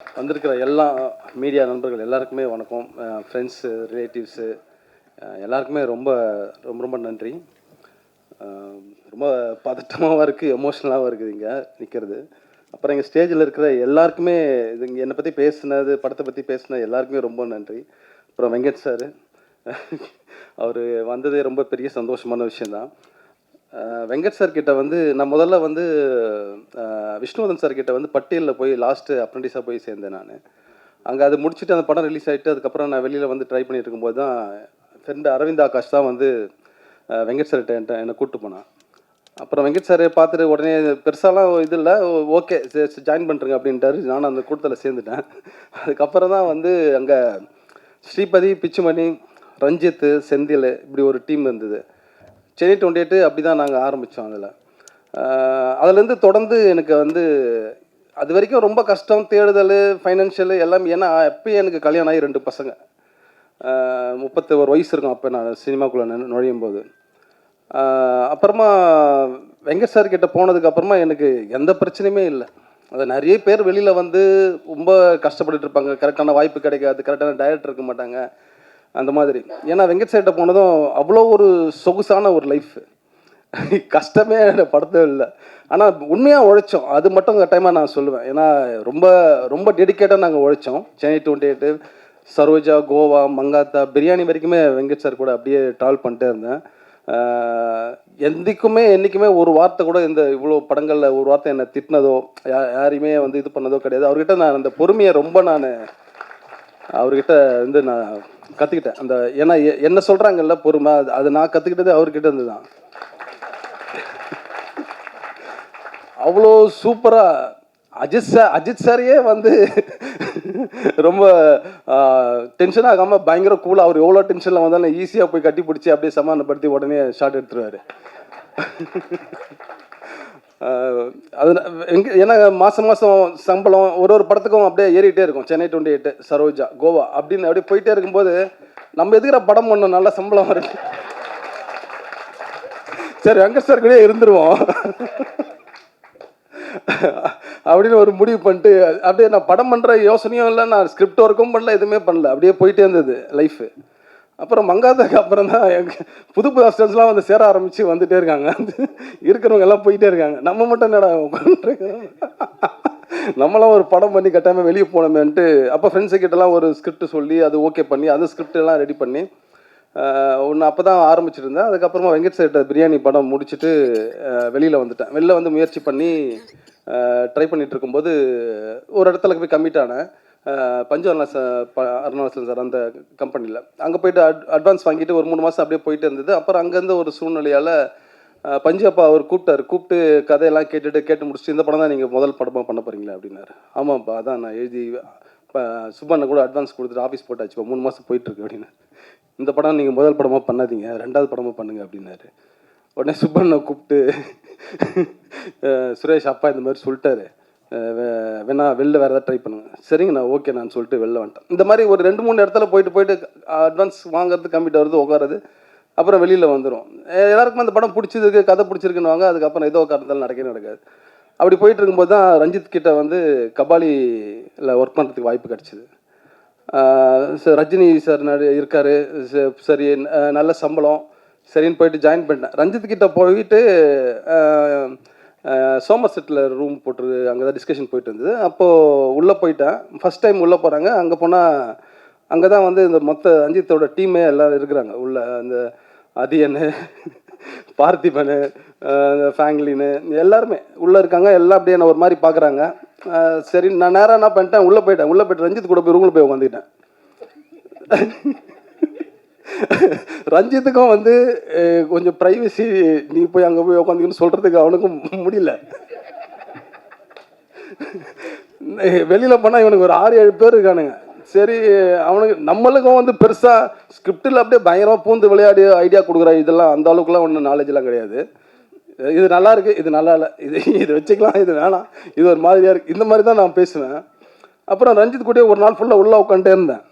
வந்திருக்கிற எல்லா மீடியா நண்பர்கள் எல்லாருக்குமே வணக்கம். ஃப்ரெண்ட்ஸு, ரிலேட்டிவ்ஸு எல்லாருக்குமே ரொம்ப ரொம்ப ரொம்ப நன்றி. ரொம்ப பதட்டமாகவும் இருக்குது, எமோஷ்னலாகவும் இருக்குது இங்கே நிற்கிறது. அப்புறம் எங்கள் ஸ்டேஜில் இருக்கிற எல்லாருக்குமே இது இங்கே என்னை பற்றி பேசுனது, படத்தை பற்றி பேசின எல்லாருக்குமே ரொம்ப நன்றி. அப்புறம் வெங்கட் சார், அவர் வந்ததே ரொம்ப பெரிய சந்தோஷமான விஷயந்தான். வெங்கட் சார் கிட்ட வந்து நான் முதல்ல வந்து விஷ்ணுவர்தன் சார் கிட்ட வந்து பட்டியலில் போய் லாஸ்ட்டு அப்ரெண்டிஸாக போய் சேர்ந்தேன் நான். அங்கே அது முடிச்சுட்டு அந்த படம் ரிலீஸ் ஆகிட்டு அதுக்கப்புறம் நான் வெளியில் வந்து ட்ரை பண்ணிட்டு இருக்கும்போது தான் ஃப்ரெண்டு அரவிந்த் ஆகாஷ் தான் வந்து வெங்கட் சார்கிட்ட என்னை கூப்பிட்டு போனான். அப்புறம் வெங்கட் சார் பார்த்துட்டு உடனே பெருசாலாம் இது இல்லை, ஓகே ஜாயின் பண்ணுறேங்க அப்படின்ட்டாரு. நானும் அந்த கூட்டத்தில் சேர்ந்துட்டேன். அதுக்கப்புறம் தான் வந்து அங்கே ஸ்ரீபதி, பிச்சுமணி, ரஞ்சித், செந்தில் இப்படி ஒரு டீம் இருந்தது. சென்னை 28 அப்படி தான் நாங்கள் ஆரம்பித்தோம். அதுலேருந்து தொடர்ந்து எனக்கு வந்து அது வரைக்கும் ரொம்ப கஷ்டம், தேடுதல், ஃபைனான்ஷியலு எல்லாமே. ஏன்னா அப்பயும் எனக்கு கல்யாணம் ஆகி 2 பசங்க, 31 வயசு இருக்கும் அப்போ நான் சினிமாக்குள்ளே நுழையும் போது. அப்புறமா வெங்கட் சார் கிட்ட போனதுக்கப்புறமா எனக்கு எந்த பிரச்சனையுமே இல்லை. அது நிறைய பேர் வெளியில் வந்து ரொம்ப கஷ்டப்பட்டுட்டு இருப்பாங்க, கரெக்டான வாய்ப்பு கிடைக்காது, கரெக்டான டைரக்டர் இருக்க மாட்டாங்க, அந்த மாதிரி. ஏன்னா வெங்கட் சார்கிட்ட போனதும் அவ்வளோ ஒரு சொகுசான ஒரு லைஃப், கஷ்டமே படத்தே இல்லை. ஆனால் உண்மையாக உழைச்சோம், அது மட்டும் டைமாக நான் சொல்லுவேன். ஏன்னா ரொம்ப ரொம்ப டெடிக்கேட்டாக நாங்கள் உழைச்சோம். சென்னை 28, சரோஜா, கோவா, மங்காத்தா, பிரியாணி வரைக்குமே வெங்கட் சார் கூட அப்படியே ட்ராவல் பண்ணிட்டே இருந்தேன். என்றைக்குமே ஒரு வார்த்தை கூட இந்த இவ்வளோ படங்களில் ஒரு வார்த்தை என்னை திட்டினதோ யாரையுமே வந்து இது பண்ணதோ கிடையாது. அவர்கிட்ட நான் அந்த பொறுமையை ரொம்ப அவர்கிட்ட வந்து நான் கற்றுக்கிட்டேன். அந்த ஏன்னா என்ன சொல்கிறாங்கல்ல பொறுமை, அது நான் கற்றுக்கிட்டது அவர்கிட்ட இருந்து தான். அவ்வளோ சூப்பராக அஜித் சாரையே வந்து ரொம்ப டென்ஷன் ஆகாமல் பயங்கர கூலாக, அவர் எவ்வளோ டென்ஷனில் வந்தாலும் ஈஸியாக போய் கட்டி பிடிச்சி அப்படியே சமாதானப்படுத்தி உடனே ஷாட் எடுத்துருவார். அது ஏன்னா மாதம் சம்பளம் ஒரு படத்துக்கும் அப்படியே ஏறிக்கிட்டே இருக்கும். சென்னை 28, சரோஜா, கோவா அப்படின்னு அப்படியே போயிட்டே இருக்கும்போது நம்ம எதுக்கிற படம் பண்ணோம், நல்ல சம்பளம் வரும், சரி வெங்கட் சார் கூட இருந்துருவோம் அப்படின்னு ஒரு முடிவு பண்ணிட்டு அப்படியே நான் படம் பண்ணுற யோசனையும் இல்லை, நான் ஸ்கிரிப்ட் ஒர்க்கும் பண்ணல, எதுவுமே பண்ணல, அப்படியே போயிட்டே இருந்தது லைஃபு. அப்புறம் மங்காதாக்கு அப்புறம் தான் எங்கள் புது அசிஸ்டன்ஸ்லாம் வந்து சேர ஆரம்பித்து வந்துகிட்டே இருக்காங்க, இருக்கிறவங்க எல்லாம் போயிட்டே இருக்காங்க. நம்ம மட்டும் என்னடா உட்காந்துருக்கோம், நம்மளாம் ஒரு படம் பண்ணி கட்டாமல் வெளியே போனோமேன்ட்டு அப்போ ஃப்ரெண்ட்ஸுக்கிட்டலாம் ஒரு ஸ்கிரிப்ட் சொல்லி அது ஓகே பண்ணி அந்த ஸ்கிரிப்ட் எல்லாம் ரெடி பண்ணி ஒன்று அப்போ தான் ஆரம்பிச்சிருந்தேன். அதுக்கப்புறமா வெங்கட் சார்கிட்ட பிரியாணி படம் முடிச்சுட்டு வெளியில் வந்துட்டேன். வெளில வந்து முயற்சி பண்ணி ட்ரை பண்ணிகிட்டு இருக்கும்போது ஒரு இடத்துல போய் கம்மிட் ஆனேன். பஞ்சு அருணாச்சலம் சார் அந்த கம்பெனியில். அங்கே போயிட்டு அட்வான்ஸ் வாங்கிட்டு ஒரு 3 மாதம் அப்படியே போயிட்டு இருந்தது. அப்புறம் அங்கேருந்து ஒரு சூழ்நிலையால் பஞ்சு அப்பா அவர் கூப்பிட்டு கதையெல்லாம் கேட்டு முடிச்சுட்டு இந்த படம் தான் நீங்கள் முதல் படமாக பண்ண போகிறீங்களா அப்படின்னாரு. ஆமாப்பா, அதான் நான் எழுதி சுப்பண்ணை கூட அட்வான்ஸ் கொடுத்துட்டு ஆஃபீஸ் போட்டாச்சுப்பா, 3 மாதம் போயிட்டுருக்கு அப்படின்னு. இந்த படம் நீங்கள் முதல் படமாக பண்ணாதீங்க, 2வது படமாக பண்ணுங்க அப்படின்னாரு. உடனே சுப்பண்ணை கூப்பிட்டு சுரேஷ் அப்பா இந்த மாதிரி சொல்லிட்டாரு, வேணா வெளில வேறு ஏதாவது ட்ரை பண்ணுங்க. சரிங்க நான் ஓகே நான் சொல்லிட்டு வெளில வந்துட்டேன். இந்த மாதிரி ஒரு 2-3 இடத்துல போயிட்டு அட்வான்ஸ் வாங்குறது, கம்மிட் வருது, உட்காருது, அப்புறம் வெளியில் வந்துடும். எல்லாருக்குமே அந்த படம் பிடிச்சிருக்கு, கதை பிடிச்சிருக்குன்னு வாங்க, அதுக்கப்புறம் ஏதோ காரணத்தால் நடக்காது. அப்படி போயிட்டு இருக்கும்போது தான் ரஞ்சித் கிட்ட வந்து கபாலியில் ஒர்க் பண்ணுறதுக்கு வாய்ப்பு கிடச்சிது. ரஜினி சார் இருக்கார், சரி நல்ல சம்பளம், சரின்னு போயிட்டு ஜாயின் பண்ணிட்டேன். ரஞ்சித் கிட்ட போயிட்டு சோமர்செட்டில் ரூம் போட்டு அங்கே தான் டிஸ்கஷன் போயிட்டு இருந்தது. அப்போது உள்ளே போயிட்டேன், ஃபஸ்ட் டைம் உள்ளே போகிறாங்க. அங்கே போனால் அங்கே தான் வந்து இந்த மொத்த ரஞ்சித்தோட டீமே எல்லோரும் இருக்கிறாங்க உள்ள. அந்த அதியன், பார்த்திபன், ஃபேங்லின்னு எல்லாருமே உள்ளே இருக்காங்க. எல்லாம் அப்படியே நான் ஒரு மாதிரி பார்க்குறாங்க. சரி நான் நேராக என்ன பண்ணிட்டேன், உள்ளே போயிட்டு ரஞ்சித் கூட போய் ரூமில் போய் உட்காந்துக்கிட்டேன். ரஞ்சித்துக்கும் வந்து கொஞ்சம் ப்ரைவசி, நீ போய் அங்கே போய் உட்காந்துக்கின்னு சொல்கிறதுக்கு அவனுக்கும் முடியல. வெளியில் போனால் இவனுக்கு ஒரு 6-7 பேர் இருக்கானுங்க. சரி அவனுக்கு நம்மளுக்கும் வந்து பெருசாக ஸ்கிரிப்டில் அப்படியே பயங்கரமாக பூந்து விளையாடி ஐடியா கொடுக்குறா, இதெல்லாம் அந்த அளவுக்குலாம் ஒன்றும் நாலேஜெலாம் கிடையாது. இது நல்லா இருக்குது, இது நல்லா இல்லை, இது வச்சுக்கலாம், இது வேணாம், இது ஒரு மாதிரியாக இருக்குது, இந்த மாதிரி தான் நான் பேசுவேன். அப்புறம் ரஞ்சித் கூட ஒரு நாள் ஃபுல்லாக உள்ளே உட்காந்துட்டே இருந்தேன்.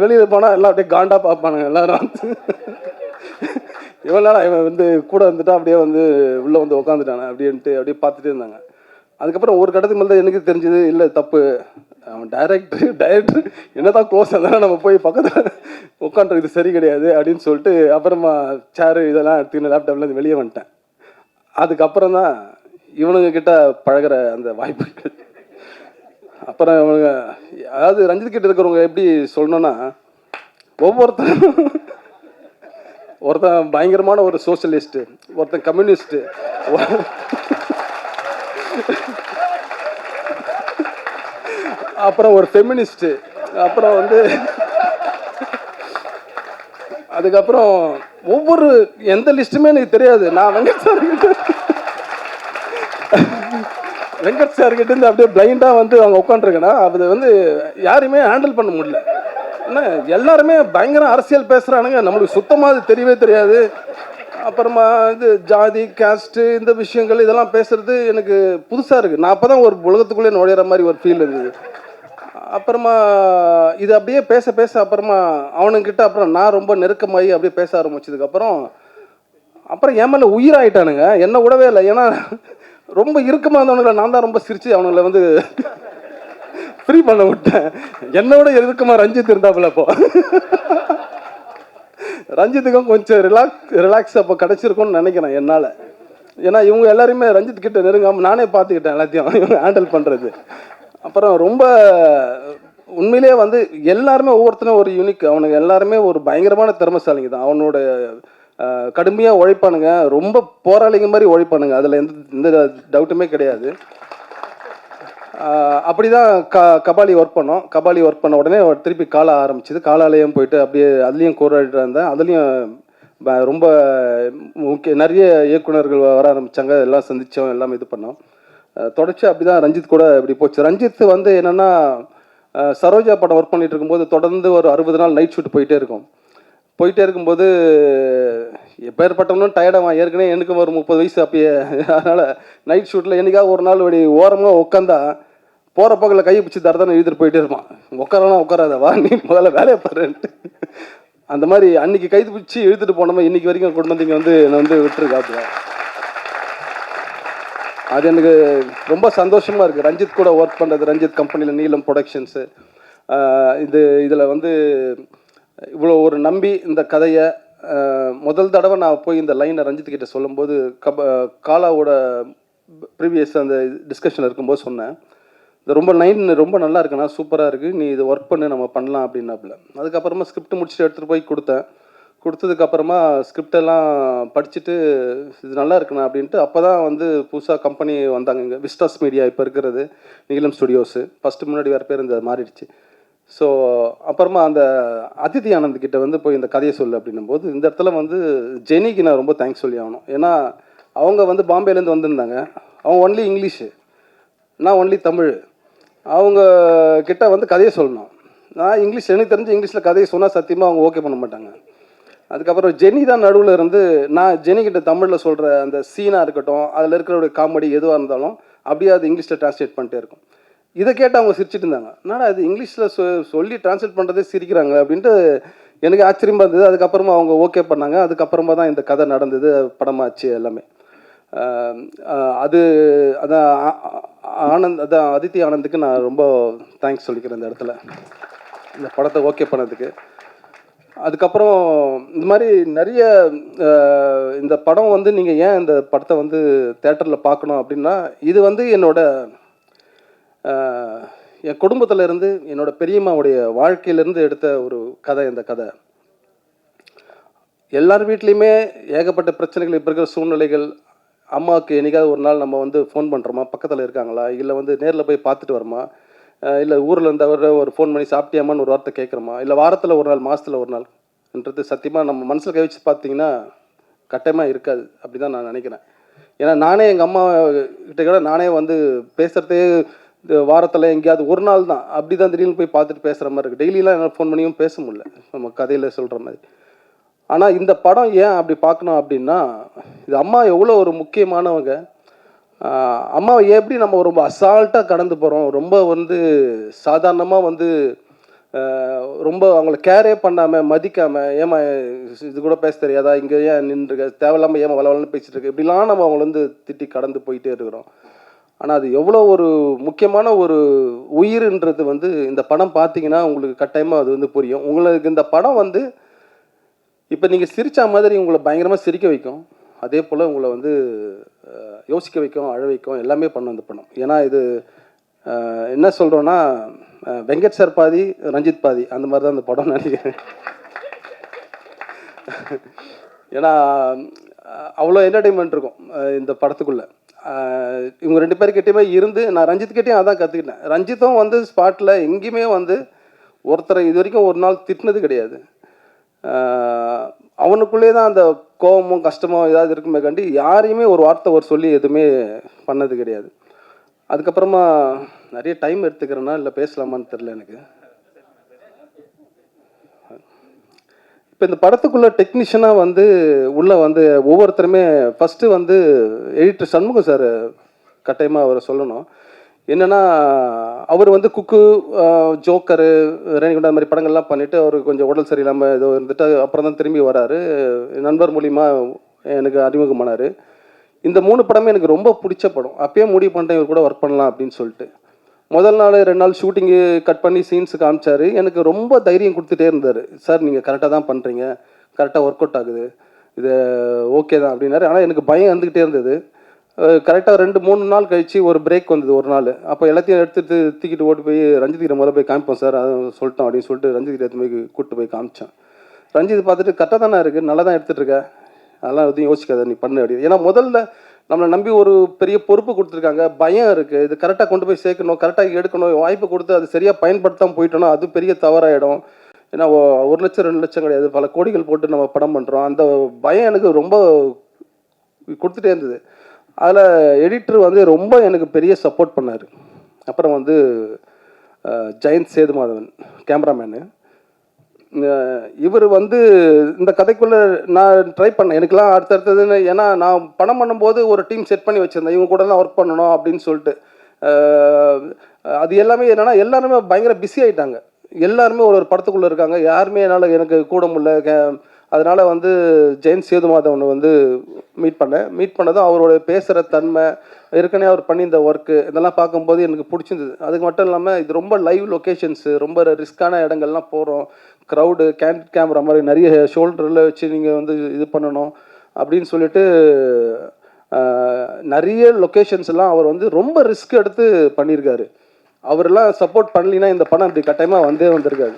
வெளியில் போனால் எல்லாம் அப்படியே காண்டாக பார்ப்பானுங்க எல்லாரும் வந்து. இவன் வந்து கூட வந்துட்டா அப்படியே வந்து உள்ளே வந்து உட்காந்துட்டானே அப்படின்ட்டு அப்படியே பார்த்துட்டே இருந்தாங்க. அதுக்கப்புறம் ஒரு கட்டத்துக்கு மேலே தான் எனக்கு தெரிஞ்சது, இல்லை தப்பு, அவன் டைரக்டர் என்னதான் க்ளோஸ் இருந்தாலும் நம்ம போய் பக்கத்தில் உட்காந்துருக்கு சரி கிடையாது அப்படின்னு சொல்லிட்டு அப்புறமா சேரு இதெல்லாம் எடுத்துக்கின்னு லேப்டாப்லேருந்து வெளியே வந்துட்டேன். அதுக்கப்புறம் தான் இவனுங்க கிட்ட பழகிற அந்த வாய்ப்பு. அப்புறம் இவனுங்க அதாவது ரஞ்சித் கிட்ட இருக்கிறவங்க எப்படி சொல்லணும்னா, ஒருத்தன் பயங்கரமான ஒரு சோஷியலிஸ்ட்டு, ஒருத்தன் கம்யூனிஸ்ட்டு, அப்புறம் ஒரு ஃபெமினிஸ்ட்டு, அப்புறம் அதுக்கப்புறம் ஒவ்வொரு எந்த லிஸ்ட்டுமே எனக்கு தெரியாது. நான் வெங்கட் சார்கிட்ட இருந்து அப்படியே பிளைண்டாக அவங்க உட்காந்துருக்கேன்னா அது யாரையுமே ஹேண்டில் பண்ண முடியல. ஏன்னா எல்லாருமே பயங்கர அரசியல் பேசுகிறானுங்க, நம்மளுக்கு சுத்தமாக அது தெரியவே தெரியாது. அப்புறமா ஜாதி காஸ்ட்டு இந்த விஷயங்கள் இதெல்லாம் பேசுறது எனக்கு புதுசாக இருக்குது. நான் அப்போ தான் ஒரு உலகத்துக்குள்ளே நுழையிற மாதிரி ஒரு ஃபீல் இருந்தது. அப்புறமா இது அப்படியே பேச பேச அப்புறமா அவனுங்கிட்ட அப்புறம் நான் ரொம்ப நெருக்கமாகி அப்படியே பேச ஆரம்பிச்சதுக்கப்புறம் அப்புறம் என் மேலே உயிராயிட்டானுங்க, என்னை விடவே இல்லை. ஏன்னா ரொம்ப இறுக்கமாக இருந்தவனுங்களை நான் தான் ரொம்ப சிரித்து அவனுங்களை ஃப்ரீ பண்ண விட்டேன். என்னை விட இறுக்கமாக ரஞ்சித் இருந்தாப்புல. அப்போ ரஞ்சித்துக்கும் கொஞ்சம் ரிலாக்ஸ் அப்போ கிடச்சிருக்கும்னு நினைக்கிறேன் என்னால். ஏன்னா இவங்க எல்லாருமே ரஞ்சித் கிட்ட நெருங்காமல் நானே பார்த்துக்கிட்டேன் எல்லாத்தையும் இவங்க ஹேண்டில் பண்ணுறது. அப்புறம் ரொம்ப உண்மையிலே எல்லாருமே ஒவ்வொருத்தரும் ஒரு யூனிக். அவனுங்க எல்லாருமே ஒரு பயங்கரமான திறமைசாலிங்க தான். அவனோட கடுமையாக உழைப்பானுங்க, ரொம்ப போராளிங்க மாதிரி உழைப்பானுங்க, அதில் எந்த டவுட்டுமே கிடையாது. அப்படி தான் கபாலி ஒர்க் பண்ணோம். கபாலி ஒர்க் பண்ண உடனே திருப்பி காலா ஆரம்பிச்சிது. காலாலயம் போயிட்டு அப்படியே அதுலேயும் கோராடிட்டு இருந்தேன். அதுலேயும் ரொம்ப நிறைய இயக்குநர்கள் வர ஆரம்பித்தாங்க, எல்லாம் சந்தித்தோம், எல்லாம் இது பண்ணோம். தொடர்ச்சி அப்படி தான் ரஞ்சித் கூட இப்படி போச்சு. ரஞ்சித் என்னென்னா சரோஜா படம் ஒர்க் பண்ணிட்டு இருக்கும்போது தொடர்ந்து ஒரு 60 நாள் நைட் ஷூட் போயிட்டே இருக்கும்போது எப்பேற்பட்டவனும் டயர்டாக ஏற்கனவே எனக்கும் ஒரு 30 வயசு அப்பயே. அதனால் நைட் ஷூட்டில் என்றைக்காவது ஒரு நாள் அப்படி ஓரமாக உட்காந்தா போகிற பக்கத்தில் கையை பிடிச்சி தரதானே எழுதிட்டு போயிட்டே இருப்பான். உட்காரலாம் உட்காராதவா, நீ முதல்ல வேலையை பாருன்ட்டு. அந்த மாதிரி அன்றைக்கி கைது பிடிச்சி இழுத்துட்டு போனோமா இன்றைக்கி வரைக்கும் கொண்டு வந்து என்னை விட்டுருக்காப்புல. அது எனக்கு ரொம்ப சந்தோஷமாக இருக்குது ரஞ்சித் கூட ஒர்க் பண்ணுறது. ரஞ்சித் கம்பெனியில் நீலம் ப்ரொடக்ஷன்ஸு இதில் இவ்வளோ ஒரு நம்பி இந்த கதையை முதல் தடவை நான் போய் இந்த லைனை ரஞ்சித் கிட்ட சொல்லும்போது காலாவோட ப்ரீவியஸ் அந்த டிஸ்கஷன் இருக்கும்போது சொன்னேன், இது ரொம்ப நல்லா இருக்குண்ணா, சூப்பராக இருக்குது, நீ இது ஒர்க் பண்ணு, நம்ம பண்ணலாம் அப்படின்னாப்புல. அதுக்கப்புறமா ஸ்கிரிப்ட் முடிச்சுட்டு எடுத்துகிட்டு போய் கொடுத்ததுக்கப்புறமா ஸ்கிரிப்டெல்லாம் படிச்சுட்டு இது நல்லா இருக்குண்ணா அப்படின்ட்டு. அப்போ தான் புதுசாக கம்பெனி வந்தாங்க இங்கே, விஸ்டாஸ் மீடியா இப்போ இருக்கிறது நீலம் ஸ்டுடியோஸு. ஃபஸ்ட்டு முன்னாடி வேறு பேர் இந்த மாறிடுச்சு. ஸோ அப்புறமா அந்த அதித்தி ஆனந்த் கிட்ட போய் இந்த கதையை சொல்லு அப்படின்னும்போது இந்த இடத்துல ஜெனிக்கு நான் ரொம்ப தேங்க்ஸ் சொல்லி ஆகணும். ஏன்னா அவங்க பாம்பேலேருந்து வந்திருந்தாங்க. அவங்க ஒன்லி இங்கிலீஷு, நான் ஒன்லி தமிழ். அவங்க கிட்ட கதையை சொல்லணும். நான் இங்கிலீஷ், எனக்கு தெரிஞ்சு இங்கிலீஷில் கதையை சொன்னால் சத்தியமாக அவங்க ஓகே பண்ண மாட்டாங்க. அதுக்கப்புறம் ஜெனி தான் நடுவில் நான் ஜெனிக்கிட்ட தமிழில் சொல்கிற அந்த சீனாக இருக்கட்டும், அதில் இருக்கிற காமெடி எதுவாக இருந்தாலும் அப்படியே அது இங்கிலீஷில் டிரான்ஸ்லேட் பண்ணிட்டே இருக்கும். இதை கேட்டு அவங்க சிரிச்சிட்டு இருந்தாங்க. என்னடா அது இங்கிலீஷில் சொல்லி டிரான்ஸ்லேட் பண்ணுறதே சிரிக்கிறாங்க அப்படின்ட்டு எனக்கு ஆச்சரியமாக இருந்தது. அதுக்கப்புறமா அவங்க ஓகே பண்ணாங்க. அதுக்கப்புறமா தான் இந்த கதை நடந்தது, படமாச்சு எல்லாமே. அதான் அதித்தி ஆனந்துக்கு நான் ரொம்ப தேங்க்ஸ் சொல்லிக்கிறேன் இந்த இடத்துல, இந்த படத்தை ஓகே பண்ணதுக்கு. அதுக்கப்புறம் இந்த மாதிரி நிறைய இந்த படம் நீங்கள் ஏன் இந்த படத்தை தேட்டரில் பார்க்கணும் அப்படின்னா, இது என்னோட என் குடும்பத்தில் இருந்து என்னோட பெரியம்மாவுடைய வாழ்க்கையிலேருந்து எடுத்த ஒரு கதை. இந்த கதை எல்லார் வீட்லேயுமே ஏகப்பட்ட பிரச்சனைகள், இப்போ இருக்கிற சூழ்நிலைகள். அம்மாவுக்கு என்னைக்காவது ஒரு நாள் நம்ம ஃபோன் பண்ணுறோமா, பக்கத்தில் இருக்காங்களா, இல்லை நேரில் போய் பார்த்துட்டு வரமா, இல்லை ஊரில் இருந்தவரை ஒரு ஃபோன் பண்ணி சாப்பிட்டியாமான்னு ஒரு வார்த்தை கேட்குறோமா, இல்லை வாரத்தில் ஒரு நாள், மாதத்தில் ஒரு நாள்ன்றது சத்தியமாக நம்ம மனசில் கை வச்சு பார்த்தீங்கன்னா கட்டாயமாக இருக்காது. அப்படி தான் நான் நினைக்கிறேன். ஏன்னா நானே எங்கள் அம்மா கிட்ட கூட நானே பேசுகிறதே வாரத்தில் எங்கேயாவது ஒரு நாள் தான். அப்படி தான் திடீர்னு போய் பார்த்துட்டு பேசுகிற மாதிரி இருக்குது. டெய்லியெலாம் என்னால் ஃபோன் பண்ணியும் பேச முடியல நம்ம கதையில் சொல்கிற மாதிரி. ஆனால் இந்த படம் ஏன் அப்படி பார்க்கணும் அப்படின்னா, இது அம்மா எவ்வளோ ஒரு முக்கியமானவங்க. அம்மாவை எப்படி நம்ம ரொம்ப அசால்ட்டாக கடந்து போகிறோம், ரொம்ப சாதாரணமாக ரொம்ப அவங்கள கேரே பண்ணாமல் மதிக்காமல், ஏமா இது கூட பேச தெரியாதா, இங்கே ஏன் நின்றுருக்க, தேவையில்லாமல் ஏமா வளவலன்னு பேசிகிட்டு இருக்கு, இப்படிலாம் நம்ம அவங்கள திட்டி கடந்து போயிட்டே இருக்கிறோம். ஆனால் அது எவ்வளோ ஒரு முக்கியமான ஒரு உயிர்ன்றது வந்து இந்த படம் பார்த்தீங்கன்னா உங்களுக்கு கட்டாயமாக அது வந்து புரியும். உங்களுக்கு இந்த படம் வந்து இப்போ நீங்கள் சிரித்த மாதிரி உங்களை பயங்கரமாக சிரிக்க வைக்கும். அதே போல் உங்களை வந்து யோசிக்க வைக்கும், அழ வைக்கும், எல்லாமே பண்ணும் இந்த படம். ஏன்னா இது என்ன சொல்கிறோன்னா வெங்கட் சார் பாதி, ரஞ்சித் பாதி, அந்த மாதிரி தான் இந்த படம் நினைக்கிறேன். ஏன்னா அவ்வளோ என்டர்டெயின்மெண்ட் இருக்கும் இந்த படத்துக்குள்ளே. இவங்க 2 பேர்கிட்டையுமே இருந்து நான் ரஞ்சித்கிட்டையும் அதான் கற்றுக்கிட்டேன். ரஞ்சித்தும் வந்து ஸ்பாட்டில் எங்கேயுமே வந்து ஒருத்தரை இது வரைக்கும் ஒரு நாள் திட்டினது கிடையாது. அவனுக்குள்ளே தான் அந்த கோபமும் கஷ்டமோ ஏதாவது இருக்குமே கண்டி யாரையுமே ஒரு வார்த்தை ஒரு சொல்லி எதுவுமே பண்ணது கிடையாது. அதுக்கப்புறமா நிறைய டைம் எடுத்துக்கிறேன்னா இல்லை பேசலாமான்னு தெரில எனக்கு. இப்போ இந்த படத்துக்குள்ளே டெக்னீஷியனாக வந்து உள்ளே வந்து ஒவ்வொருத்தருமே ஃபஸ்ட்டு வந்து எடிட்டர் சண்முகம் சார் கட்டாயமாக அவரை சொல்லணும். என்னென்னா அவர் வந்து குக்கு, ஜோக்கரு, ரேணிகுண்டா அந்த மாதிரி படங்கள்லாம் பண்ணிவிட்டு அவர் கொஞ்சம் உடல் சரியில்லாமல் ஏதோ இருந்துட்டு அப்புறம் தான் திரும்பி வராரு. நண்பர் மூலிமா எனக்கு அறிமுகமானார். இந்த 3 படமே எனக்கு ரொம்ப பிடிச்ச படம். அப்பயே முடிவு பண்ணிட்டேன் இவர் கூட ஒர்க் பண்ணலாம் அப்படின்னு சொல்லிட்டு. முதல் நாள் 2 நாள் ஷூட்டிங்கு கட் பண்ணி சீன்ஸு காமிச்சார். எனக்கு ரொம்ப தைரியம் கொடுத்துட்டே இருந்தார். சார் நீங்கள் கரெக்டாக தான் பண்ணுறீங்க, கரெக்டாக ஒர்க் அவுட் ஆகுது, இது ஓகே தான் அப்படின்னாரு. ஆனால் எனக்கு பயம் வந்துக்கிட்டே இருந்தது. கரெக்டாக 2-3 நாள் கழித்து ஒரு பிரேக் வந்தது ஒரு நாள். அப்போ எல்லாத்தையும் எடுத்துகிட்டு தூக்கிட்டு ஓட்டு போய் ரஞ்சித்கிட்ட முதல்ல போய் காமிப்போம் சார், அதை சொல்லிட்டோம் அப்படின்னு சொல்லிட்டு ரஞ்சித்கிட்ட எடுத்து போய் கூப்பிட்டு போய் காமிச்சேன். ரஞ்சித் பார்த்துட்டு கரெக்டாக தானே இருக்குது, நல்லா தான் எடுத்துகிட்டு இருக்க, அதெல்லாம் எதுவும் யோசிக்காத நீ பண்ணு அப்படின்னு. ஏன்னா முதல்ல நம்மளை நம்பி ஒரு பெரிய பொறுப்பு கொடுத்துருக்காங்க, பயம் இருக்குது, இது கரெக்டாக கொண்டு போய் சேர்க்கணும், கரெக்டாக எடுக்கணும், வாய்ப்பு கொடுத்து அது சரியாக பயன்படுத்தாமல் போயிட்டோன்னா அது பெரிய தவறாயிடும். ஏன்னா 1 லட்சம் 2 லட்சம் கிடையாது, பல கோடிகள் போட்டு நம்ம படம் பண்ணுறோம். அந்த பயம் எனக்கு ரொம்ப கொடுத்துட்டே இருந்தது. அதில் எடிட்டர் வந்து ரொம்ப எனக்கு பெரிய சப்போர்ட் பண்ணார். அப்புறம் வந்து ஜெயந்த் சேதுமாதவன் கேமராமேனு, இவர் வந்து இந்த கதைக்குள்ளே நான் ட்ரை பண்ணேன். எனக்குலாம் அடுத்தடுத்ததுன்னு, ஏன்னா நான் படம் பண்ணும்போது ஒரு டீம் செட் பண்ணி வச்சுருந்தேன், இவங்க கூட தான் ஒர்க் பண்ணணும் அப்படின்னு சொல்லிட்டு. அது எல்லாமே என்னென்னா எல்லாருமே பயங்கர பிஸி ஆகிட்டாங்க. எல்லாருமே ஒரு படத்துக்குள்ளே இருக்காங்க, யாருமே என்னால் எனக்கு கூட முடியல. அதனால் வந்து ஜெயந்த் சேதுமாதவனை வந்து மீட் பண்ணதும் அவரோட பேசுகிற தன்மை, ஏற்கனவே அவர் பண்ணி இந்த ஒர்க்கு இதெல்லாம் பார்க்கும்போது எனக்கு பிடிச்சிருந்தது. அதுக்கு மட்டும் இல்லாமல் இது ரொம்ப லைவ் லொக்கேஷன்ஸு, ரொம்ப ரிஸ்க்கான இடங்கள்லாம் போகிறோம், க்ரௌடு, கேண்டிட் கேமரா மாதிரி நிறைய ஷோல்டரில் வச்சு நீங்கள் வந்து இது பண்ணணும் அப்படின்னு சொல்லிட்டு நிறைய லொக்கேஷன்ஸ் எல்லாம் அவர் வந்து ரொம்ப ரிஸ்க் எடுத்து பண்ணியிருக்காரு. அவரெல்லாம் சப்போர்ட் பண்ணலின்னா இந்த படம் அப்படி கட்டாயமாக வந்திருக்காரு.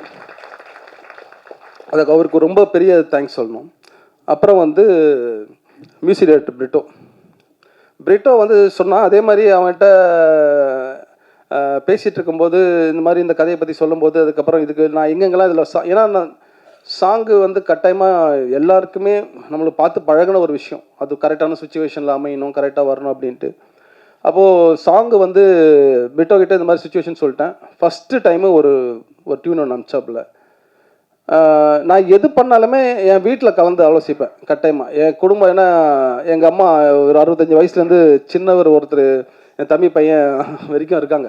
அதுக்கு அவருக்கு ரொம்ப பெரிய தேங்க்ஸ் சொல்லணும். அப்புறம் வந்து மியூசிக் டைரக்டர் பிரிட்டோ வந்து சொன்னால், அதே மாதிரி அவன்கிட்ட பேசிகிட்டு இருக்கும்போது இந்த மாதிரி இந்த கதையை பற்றி சொல்லும்போது, அதுக்கப்புறம் இதுக்கு நான் எங்கெங்கெல்லாம் இதில் ஏன்னா நான் சாங்கு வந்து கட்டாயமாக எல்லாருக்குமே நம்மளை பார்த்து பழகின ஒரு விஷயம், அது கரெக்டான சுச்சுவேஷனில் அமையணும், கரெக்டாக வரணும் அப்படின்ட்டு. அப்போது சாங்கு வந்து பிரிட்டோ கிட்டே இந்த மாதிரி சுச்சுவேஷன் சொல்லிட்டேன். ஃபஸ்ட்டு டைமு ஒரு டியூன் ஒன்று அனுப்பிச்சாப்புல. நான் எது பண்ணாலுமே என் வீட்டில் கலந்து ஆலோசிப்பேன் கட்டாயமாக. என் குடும்பம், ஏன்னா எங்கள் அம்மா ஒரு 65 வயசுலேருந்து சின்னவர் ஒருத்தர், என் தம்பி பையன் வரைக்கும் இருக்காங்க,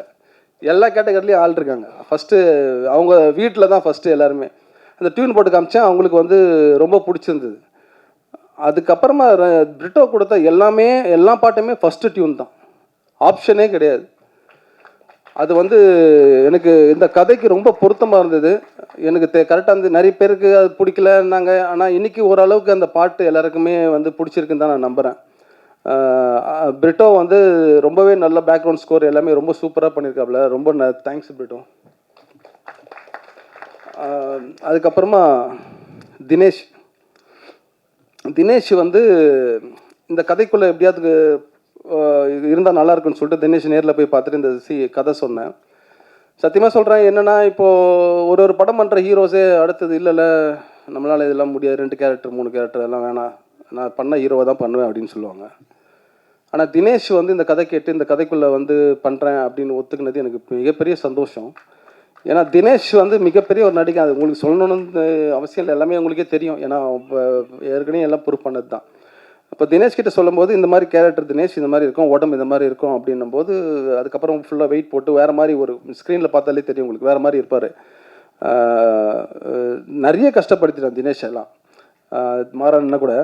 எல்லா கேட்டகரிலையும் ஆள் இருக்காங்க. ஃபஸ்ட்டு அவங்க வீட்டில் தான் ஃபஸ்ட்டு எல்லாருமே. அந்த டியூன் போட்டு காமிச்சேன், அவங்களுக்கு வந்து ரொம்ப பிடிச்சிருந்தது. அதுக்கப்புறமா பிரிட்டோ கொடுத்த எல்லா பாட்டுமே ஃபஸ்ட்டு டியூன் தான், ஆப்ஷனே கிடையாது. அது வந்து எனக்கு இந்த கதைக்கு ரொம்ப பொருத்தமாக இருந்தது. எனக்கு கரெக்டாக இருந்தது. நிறைய பேருக்கு அது பிடிக்கலன்னாங்க, ஆனால் இன்றைக்கி ஓரளவுக்கு அந்த பாட்டு எல்லாருக்குமே வந்து பிடிச்சிருக்குன்னு தான் நான் நம்புகிறேன். பிரிட்டோ வந்து ரொம்பவே நல்ல பேக்ரவுண்ட் ஸ்கோர் எல்லாமே ரொம்ப சூப்பராக பண்ணியிருக்காப்புல. ரொம்ப தேங்க்ஸ் பிரிட்டோ. அதுக்கப்புறமா தினேஷ் வந்து இந்த கதைக்குள்ளே எப்படியாவது இருந்தால் நல்லா இருக்குன்னு சொல்லிட்டு தினேஷ் நேரில் போய் பார்த்துட்டு இந்த கதை சொன்னேன். சத்தியமாக சொல்கிறேன், என்னென்னா இப்போது ஒரு படம் பண்ணுற ஹீரோஸே அடுத்தது இல்லைல்ல நம்மளால் இதெல்லாம் முடியாது, 2 கேரக்டர் 3 கேரக்டர் எல்லாம் வேணாம், நான் பண்ண ஹீரோவை தான் பண்ணுவேன் அப்படின்னு சொல்லுவாங்க. ஆனால் தினேஷ் வந்து இந்த கதை கேட்டு இந்த கதைக்குள்ளே வந்து பண்ணுறேன் அப்படின்னு ஒத்துக்கினது எனக்கு மிகப்பெரிய சந்தோஷம். ஏன்னா தினேஷ் வந்து மிகப்பெரிய ஒரு நடிகை, அது உங்களுக்கு சொல்லணும்னு அவசியம் இல்லை, எல்லாமே உங்களுக்கே தெரியும். ஏன்னா ஏற்கனவே எல்லாம் ப்ரூவ் பண்ணது தான். அப்போ தினேஷ் கிட்ட சொல்லும்போது இந்த மாதிரி கேரக்டர் தினேஷ் இந்த மாதிரி இருக்கும், உடம்பு இந்த மாதிரி இருக்கும் அப்படின்னும் போது, அதுக்கப்புறம் ஃபுல்லாக வெயிட் போட்டு வேறு மாதிரி ஒரு ஸ்க்ரீனில் பார்த்தாலே தெரியும் உங்களுக்கு, வேறு மாதிரி இருப்பார். நிறைய கஷ்டப்படுத்திட்டேன் தினேஷ் எல்லாம். மாறன்னா கூட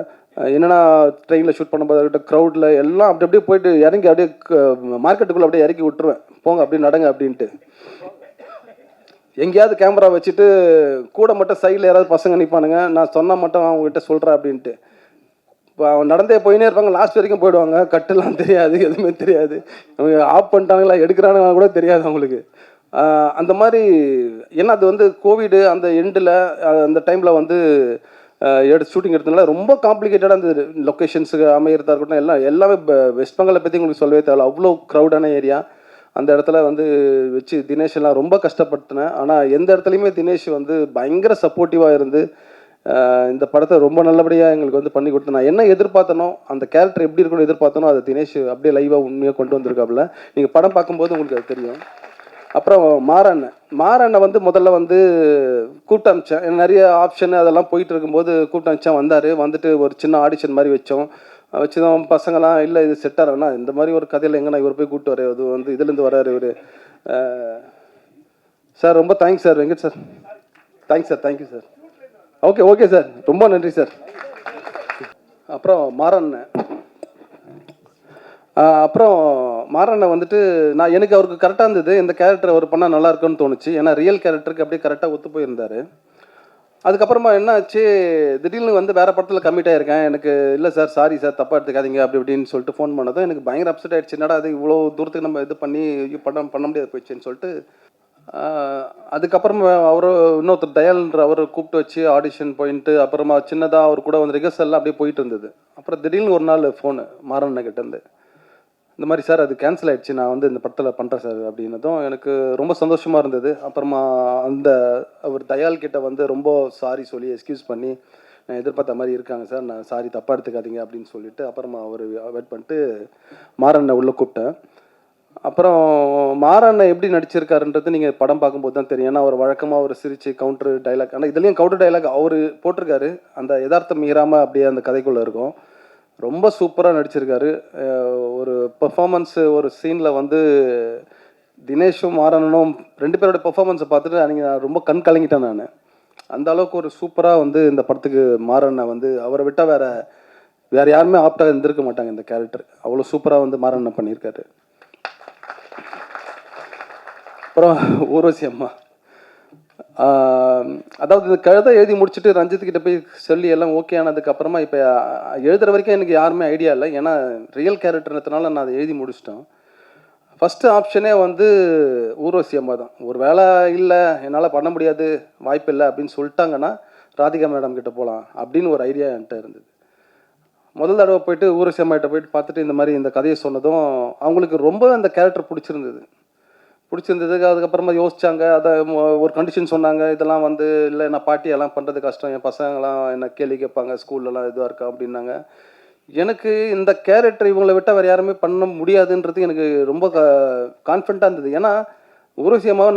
என்னென்னா ட்ரெயினில் ஷூட் பண்ணும்போது அதுக்கிட்ட க்ரௌடில் எல்லாம் அப்படி அப்படியே போயிட்டு இறங்கி அப்படியே மார்க்கெட்டுக்குள்ளே அப்படியே இறக்கி விட்டுருவேன், போங்க அப்படியே நடங்க அப்படின்ட்டு. எங்கேயாவது கேமரா வச்சுட்டு கூட மட்டும் சைடில் யாராவது பசங்க நிற்பானுங்க, நான் சொன்னால் மட்டும் அவங்ககிட்ட சொல்கிறேன் அப்படின்ட்டு. இப்போ அவன் நடந்தே போயினே இருப்பாங்க, லாஸ்ட் வரைக்கும் போயிடுவாங்க. கட்டெல்லாம் தெரியாது, எதுவுமே தெரியாது. அவங்க ஆஃப் பண்ணிட்டாங்களா எடுக்கிறானுங்களா கூட தெரியாது அவங்களுக்கு. அந்த மாதிரி ஏன்னா அது வந்து கோவிடு அந்த எண்டில் அந்த டைமில் வந்து ஷூட்டிங் எடுத்ததுனால ரொம்ப காம்ப்ளிகேட்டடாக இருந்தது. லொக்கேஷன்ஸுக்கு அமைகிறதா இருக்கட்டும், எல்லாமே வெஸ்ட் பெங்காலை பற்றி உங்களுக்கு சொல்லவே தேவை, அவ்வளோ க்ரௌடான ஏரியா. அந்த இடத்துல வந்து வச்சு தினேஷ் எல்லாம் ரொம்ப கஷ்டப்பட்டேன். ஆனால் எந்த இடத்துலையுமே தினேஷ் வந்து பயங்கர சப்போர்ட்டிவாக இருந்து இந்த படத்தை ரொம்ப நல்லபடியாக எங்களுக்கு வந்து பண்ணி கொடுத்து, நான் என்ன எதிர்பார்த்தனோ அந்த கேரக்டர் எப்படி இருக்குன்னு எதிர்பார்த்தனோ அதை தினேஷ் அப்படியே லைவாக உண்மையாக கொண்டு வந்திருக்காப்புல. நீங்கள் படம் பார்க்கும்போது உங்களுக்கு அது தெரியும். அப்புறம் மாறண்ணன் வந்து முதல்ல வந்து கூப்பிட்டு அனுப்பிச்சேன். நிறைய ஆப்ஷன் அதெல்லாம் போயிட்டு இருக்கும்போது கூப்பிட்டு அனுப்பிச்சேன். வந்தார். வந்துட்டு ஒரு சின்ன ஆடிஷன் மாதிரி வச்சோம். வச்சுதான் பசங்களாம் இல்லை இது செட் ஆகிறேன்னா இந்த மாதிரி ஒரு கதையில் எங்கன்னா இவர் போய் கூப்பிட்டு வர, அது வந்து இதுலேருந்து வர்றாரு இவர். சார் ரொம்ப thanks sir, Venkat sir. Thanks sir, thank you sir. Okay sir, ரொம்ப நன்றி சார். அப்புறம் மாறண்ணன் வந்துட்டு எனக்கு அவருக்கு கரெக்டாக இருந்தது. இந்த கேரக்டர் அவர் பண்ணால் நல்லா இருக்குன்னு தோணுச்சு. ஏன்னா ரியல் கேரக்டருக்கு அப்படியே கரெக்டாக ஒத்து போயிருந்தார். அதுக்கப்புறமா என்ன ஆச்சு, திடீர்னு வந்து வேறு படத்தில் கம்மிட் ஆகிருக்கேன். எனக்கு இல்லை சார், சாரி சார், தப்பாக எடுத்துக்காதீங்க அப்படி இப்படின்னு சொல்லிட்டு ஃபோன் பண்ணதும் எனக்கு பயங்கர அப்செட் ஆகிடுச்சு. என்னடா அது இவ்வளோ தூரத்துக்கு நம்ம இது பண்ணி பண்ண முடியாது போயிடுச்சுன்னு சொல்லிட்டு அதுக்கப்புறமா இன்னொருத்தர் தயால்ன்ற அவரை கூப்பிட்டு வச்சு ஆடிஷன் போயிட்டு அப்புறமா சின்னதாக அவர் கூட வந்து ரிஹர்சல்லாம் அப்படியே போயிட்டு இருந்தது. அப்புறம் திடீர்னு ஒரு நாள் ஃபோனு மாறண்ணன் கிட்டேருந்து, இந்த மாதிரி சார் அது கேன்சல் ஆகிடுச்சு, நான் வந்து இந்த படத்தில் பண்ணுறேன் சார் அப்படின்னதும் எனக்கு ரொம்ப சந்தோஷமாக இருந்தது. அப்புறமா அவர் தயால் கிட்ட வந்து ரொம்ப சாரி சொல்லி எக்ஸ்கியூஸ் பண்ணி, நான் எதிர்பார்த்த மாதிரி இருக்காங்க சார், நான் சாரி தப்பாக எடுத்துக்காதீங்க அப்படின்னு சொல்லிட்டு அப்புறமா அவர் வெயிட் பண்ணிட்டு மாறண்ணை உள்ளே கூப்பிட்டேன். அப்புறம் மாறண்ணன் எப்படி நடிச்சிருக்காருன்றது நீங்கள் படம் பார்க்கும்போது தான் தெரியும். ஏன்னா அவர் வழக்கமாக ஒரு சிரிச்சு கவுண்டர் டைலாக், ஆனால் இதுலேயும் கவுண்டர் டைலாக் அவர் போட்டிருக்காரு. அந்த யதார்த்தம் மீறாமல் அப்படியே அந்த கதைக்குள்ளே இருக்கும். ரொம்ப சூப்பராக நடிச்சிருக்காரு. ஒரு பெர்ஃபார்மன்ஸு ஒரு சீனில் வந்து தினேஷும் மாறண்ணனும் 2 பேரோட பெர்ஃபார்மன்ஸை பார்த்துட்டு அன்றைக்கி நான் ரொம்ப கண் கலங்கிட்டேன். நான் அந்த அளவுக்கு ஒரு சூப்பராக வந்து இந்த படத்துக்கு மாறண்ணன் வந்து அவரை விட்டால் வேறு யாருமே ஆப்டாக இருந்திருக்க மாட்டாங்க இந்த கேரக்டர். அவ்வளோ சூப்பராக வந்து மாறண்ணன் பண்ணியிருக்காரு. அப்புறம் ஊர்வசி அம்மா, அதாவது இந்த கழுதை எழுதி முடிச்சுட்டு ரஞ்சித்துக்கிட்ட போய் சொல்லி எல்லாம் ஓகே ஆனதுக்கப்புறமா இப்போ எழுதுகிற வரைக்கும் எனக்கு யாருமே ஐடியா இல்லை. ஏன்னா ரியல் கேரக்டர்ன்றதுனால நான் அதை எழுதி முடிச்சிட்டேன். ஃபஸ்ட்டு ஆப்ஷனே வந்து ஊர்வசி அம்மா தான். ஒரு வேலை இல்லை, என்னால் பண்ண முடியாது, வாய்ப்பு இல்லை அப்படின்னு சொல்லிட்டாங்கன்னா ராதிகா மேடம் கிட்ட போகலாம் அப்படின்னு ஒரு ஐடியா என்கிட்ட இருந்தது. முதல் தடவை போயிட்டு ஊர்வசி அம்மா கிட்ட போயிட்டு பார்த்துட்டு இந்த மாதிரி இந்த கதையை சொன்னதும் அவங்களுக்கு ரொம்ப அந்த கேரக்டர் பிடிச்சிருந்ததுக்கு அதுக்கப்புறமா யோசிச்சாங்க. அதை ஒரு கண்டிஷன் சொன்னாங்க, இதெல்லாம் வந்து இல்லை நான் பாட்டியெல்லாம் பண்ணுறது கஷ்டம், என் பசங்களாம் என்ன கேள்வி கேட்பாங்க, ஸ்கூல்லலாம் இதுவாக இருக்கா அப்படின்னாங்க. எனக்கு இந்த கேரக்டர் இவங்களை விட்டால் வேறு யாருமே பண்ண முடியாதுன்றது எனக்கு ரொம்ப கான்ஃபிடண்ட்டாக இருந்தது. ஏன்னா ஊர்வசி அம்மாவை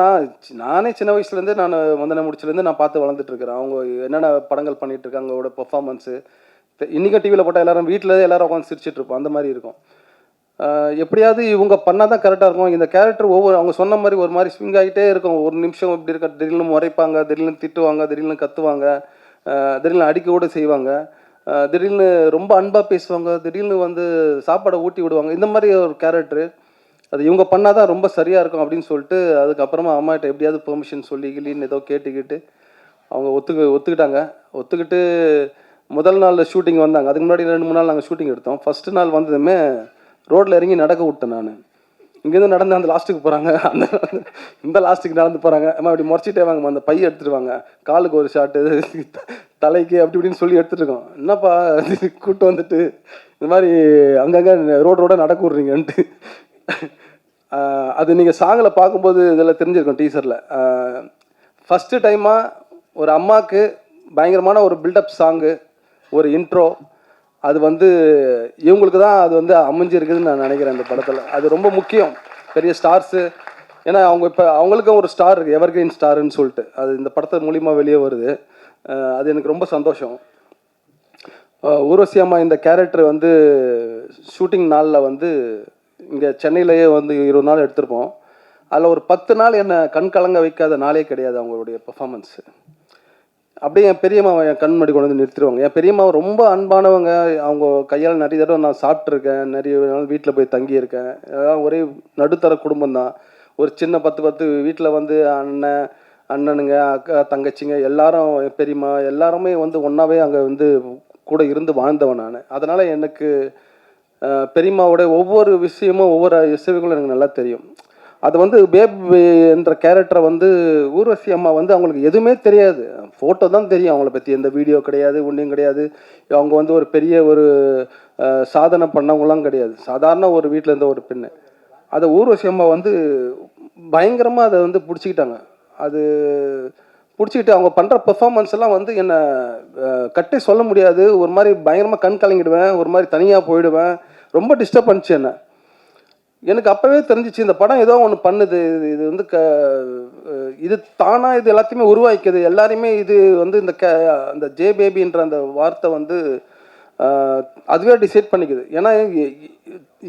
நானே சின்ன வயசுலேருந்து நான் வந்தனை முடிச்சுலேருந்து நான் பார்த்து வளர்ந்துட்டுருக்கிறேன். அவங்க என்னென்ன படங்கள் பண்ணிகிட்ருக்காங்க, அவங்களோட பெர்ஃபார்மன்ஸு இன்றைக்கும் டிவியில் போட்டால் எல்லோரும் வீட்டில் எல்லோரும் உட்காந்து சிரிச்சிட்ருப்போம், அந்த மாதிரி இருக்கும். எப்படியாவது இவங்க பண்ணால் தான் கரெக்டாக இருக்கும். இந்த கேரக்டர் அவங்க சொன்ன மாதிரி ஒரு மாதிரி ஸ்விங் ஆகிட்டே இருக்கும். ஒரு நிமிஷம் இப்படி இருக்க, திடீர்னு முறைப்பாங்க, திடீர்னு திட்டுவாங்க, திடீர்னு கத்துவாங்க, திடீர்னு அடிக்க கூட செய்வாங்க, திடீர்னு ரொம்ப அன்பாக பேசுவாங்க, திடீர்னு வந்து சாப்பாடை ஊட்டி விடுவாங்க. இந்த மாதிரி ஒரு கேரக்டரு அது இவங்க பண்ணால் தான் ரொம்ப சரியாக இருக்கும் அப்படின்னு சொல்லிட்டு அதுக்கப்புறமா அம்மாகிட்ட எப்படியாவது பெர்மிஷன் சொல்லி கிளின்னு ஏதோ கேட்டுக்கிட்டு அவங்க ஒத்துக்கிட்டு முதல் நாள் ஷூட்டிங் வந்தாங்க. அதுக்கு முன்னாடி 2-3 நாள் நாங்கள் ஷூட்டிங் எடுத்தோம். ஃபஸ்ட்டு நாள் வந்ததுமே ரோட்டில் இறங்கி நடக்க விட்டேன். நான் இங்கேருந்து நடந்து அந்த லாஸ்ட்டுக்கு போகிறாங்க, இந்த லாஸ்ட்டுக்கு நடந்து போகிறாங்க. அம்மா அப்படி முறைச்சிட்டே வாங்கம்மா, அந்த பையை எடுத்துகிட்டு வாங்க, காலுக்கு ஒரு ஷாட்டு, தலைக்கு அப்படி இப்படின்னு சொல்லி எடுத்துகிட்டு இருக்கோம். என்னப்பா கூப்பிட்டு வந்துட்டு இந்த மாதிரி அங்கங்கே ரோட நடக்க விட்றீங்கன்ட்டு. அது நீங்கள் சாங்கில் பார்க்கும்போது இதில் தெரிஞ்சிருக்கும், டீசரில். ஃபஸ்ட்டு டைமாக ஒரு அம்மாவுக்கு பயங்கரமான ஒரு பில்டப் சாங்கு, ஒரு இன்ட்ரோ, அது வந்து இவங்களுக்கு தான் அது வந்து அமைஞ்சிருக்குதுன்னு நான் நினைக்கிறேன் இந்த படத்தில். அது ரொம்ப முக்கியம், பெரிய ஸ்டார்ஸு. ஏன்னா இப்போ அவங்களுக்கும் ஒரு ஸ்டார் இருக்குது, எவர்கிரீன் ஸ்டாருன்னு சொல்லிட்டு, அது இந்த படத்து மூலிமா வெளியே வருது. அது எனக்கு ரொம்ப சந்தோஷம். ஊர்வசி அம்மா இந்த கேரக்டர் வந்து ஷூட்டிங் நாளில் வந்து இங்கே சென்னையிலேயே வந்து 20 நாள் எடுத்திருப்போம். அதில் ஒரு 10 நாள் என்னை கண் கலங்க வைக்காத நாளே கிடையாது அவங்களுடைய பெர்ஃபார்மன்ஸு. அப்படியே என் பெரியம்மாவை என் கண் முன்னாடி கொண்டு வந்து நிறுத்திடுவாங்க. என் பெரியம்மாவை ரொம்ப அன்பானவங்க. அவங்க கையால் நிறைய தடவை நான் சாப்பிட்ருக்கேன், நிறைய நாள் வீட்டில் போய் தங்கியிருக்கேன். ஒரே நடுத்தர குடும்பம் தான். ஒரு சின்ன 10 வீட்டில் வந்து அண்ணனுங்க, அக்கா, தங்கச்சிங்க எல்லாரும், பெரியம்மா எல்லாருமே வந்து ஒன்றாவே அங்கே வந்து கூட இருந்து வாழ்ந்தவன் நான். அதனால் எனக்கு பெரியம்மாவோட ஒவ்வொரு விஷயமும் ஒவ்வொரு இசைவுகளும் எனக்கு நல்லா தெரியும். அது வந்து பேப் என்ற கேரக்டரை வந்து ஊர்வசி அம்மா வந்து அவங்களுக்கு எதுவுமே தெரியாது. ஃபோட்டோ தான் தெரியும் அவங்கள பற்றி, எந்த வீடியோ கிடையாது, ஒன்றும் கிடையாது. அவங்க வந்து ஒரு பெரிய ஒரு சாதனை பண்ணவங்களாம் கிடையாது. சாதாரண ஒரு வீட்டில் இருந்த ஒரு பெண்ணு. அதை ஊர்வசி அம்மா வந்து பயங்கரமாக அதை வந்து பிடிச்சிக்கிட்டாங்க. அது பிடிச்சிக்கிட்டு அவங்க பண்ணுற பெர்ஃபார்மன்ஸ் எல்லாம் வந்து என்னை கட்டே சொல்ல முடியாது. ஒரு மாதிரி பயங்கரமாக கண் கலங்கிடுவேன், ஒரு மாதிரி தனியாக போயிடுவேன். ரொம்ப டிஸ்டர்ப் பண்ணிச்சு என்ன. எனக்கு அப்போவே தெரிஞ்சிச்சு இந்த படம் ஏதோ ஒன்று பண்ணுது. இது வந்து இது தானாக இது எல்லாத்தையுமே உருவாக்கிது. எல்லாரையுமே இது வந்து இந்த ஜே பேபின்ற அந்த வார்த்தை வந்து அதுவே டிசைட் பண்ணிக்குது. ஏன்னா